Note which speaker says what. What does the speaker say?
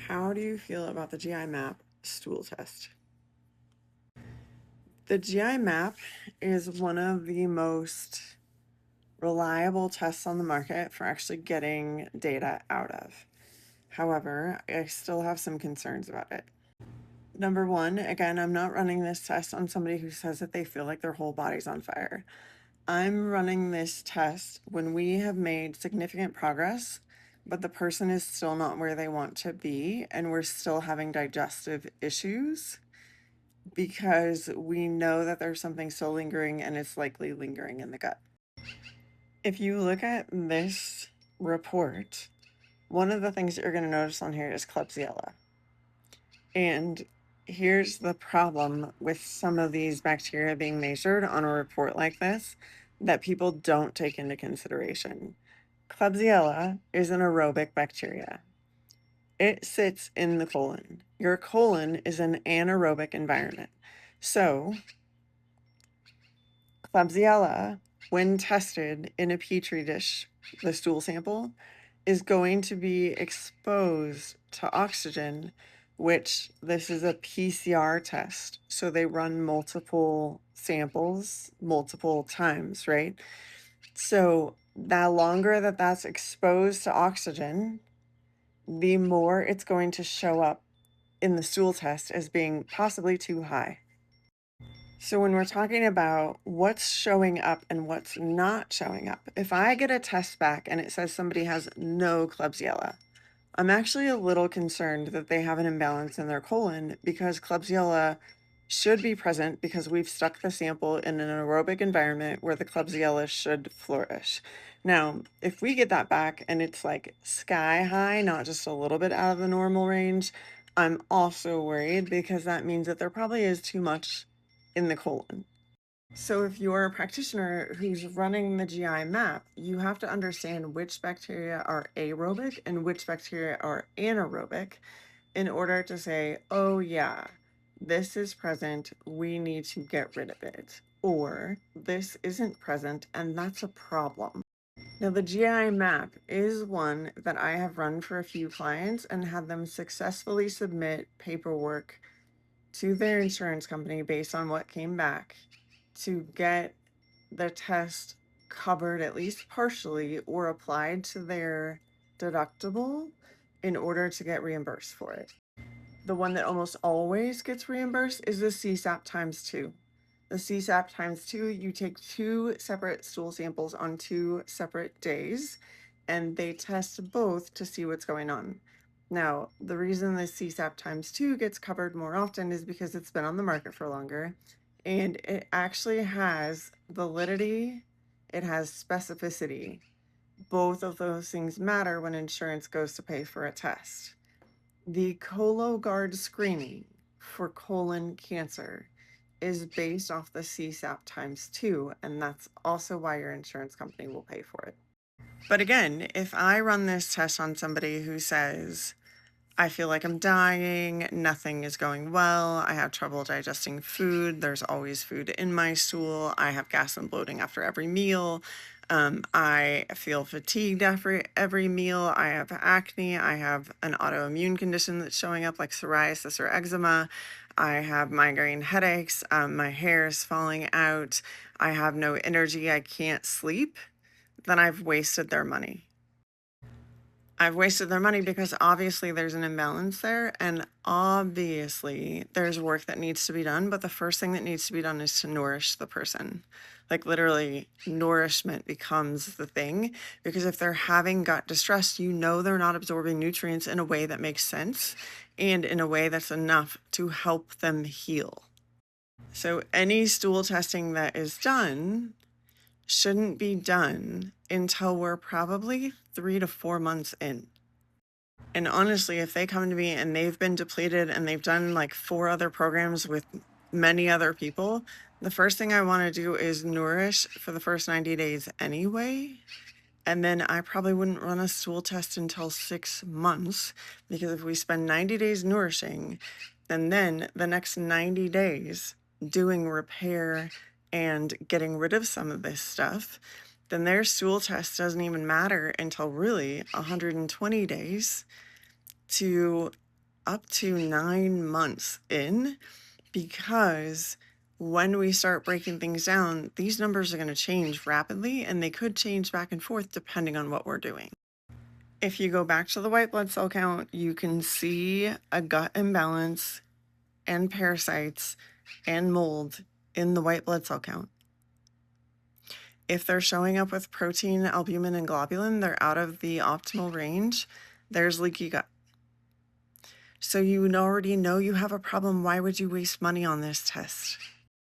Speaker 1: How do you feel about the GI map stool test? The GI map is one of the most reliable tests on the market for actually getting data out of. However, I still have some concerns about it. Number one, again, I'm not running this test on somebody who says that they feel like their whole body's on fire. I'm running this test when we have made significant progress, but the person is still not where they want to be, and we're still having digestive issues because we know that there's something still lingering and it's likely lingering in the gut. If you look at this report, one of the things that you're going to notice on here is Klebsiella. And here's the problem with some of these bacteria being measured on a report like this that people don't take into consideration. Klebsiella is an aerobic bacteria. It sits in the colon. Your colon is an anaerobic environment. So, Klebsiella, when tested in a petri dish, the stool sample, is going to be exposed to oxygen, which this is a PCR test. So they run multiple samples multiple times, right? So the longer that that's exposed to oxygen, the more it's going to show up in the stool test as being possibly too high. So when we're talking about what's showing up and what's not showing up, if I get a test back and it says somebody has no Klebsiella, I'm actually a little concerned that they have an imbalance in their colon because Klebsiella should be present because we've stuck the sample in an aerobic environment where the Klebsiella should flourish. Now, if we get that back and it's like sky high, not just a little bit out of the normal range, I'm also worried because that means that there probably is too much in the colon. So if you're a practitioner who's running the GI map, you have to understand which bacteria are aerobic and which bacteria are anaerobic in order to say, oh yeah, this is present, we need to get rid of it. Or this isn't present and that's a problem. Now the GI map is one that I have run for a few clients and had them successfully submit paperwork to their insurance company based on what came back to get the test covered at least partially or applied to their deductible in order to get reimbursed for it. The one that almost always gets reimbursed is the CSAP times 2. The CSAP times 2, you take 2 separate stool samples on 2 separate days, and they test both to see what's going on. Now, the reason the CSAP times 2 gets covered more often is because it's been on the market for longer, and it actually has validity, it has specificity. Both of those things matter when insurance goes to pay for a test. The Cologuard screening for colon cancer is based off the CSAP times 2, and that's also why your insurance company will pay for it. But again, if I run this test on somebody who says, I feel like I'm dying, nothing is going well, I have trouble digesting food, there's always food in my stool, I have gas and bloating after every meal, I feel fatigued after every meal, I have acne, I have an autoimmune condition that's showing up like psoriasis or eczema, I have migraine headaches, my hair is falling out, I have no energy, I can't sleep, then I've wasted their money. I've wasted their money because obviously there's an imbalance there, and obviously there's work that needs to be done, but the first thing that needs to be done is to nourish the person. Like literally, nourishment becomes the thing, because if they're having gut distress, you know they're not absorbing nutrients in a way that makes sense and in a way that's enough to help them heal. So any stool testing that is done shouldn't be done until we're probably 3 to 4 months in. And honestly, if they come to me and they've been depleted and they've done like 4 other programs with many other people, the first thing I want to do is nourish for the first 90 days anyway. And then I probably wouldn't run a stool test until 6 months, because if we spend 90 days nourishing, and then the next 90 days doing repair and getting rid of some of this stuff, then their stool test doesn't even matter until really 120 days to up to 9 months in, because when we start breaking things down, these numbers are going to change rapidly, and they could change back and forth depending on what we're doing. If you go back to the white blood cell count, you can see a gut imbalance and parasites and mold in the white blood cell count. If they're showing up with protein, albumin, and globulin, they're out of the optimal range. There's leaky gut. So you already know you have a problem. Why would you waste money on this test?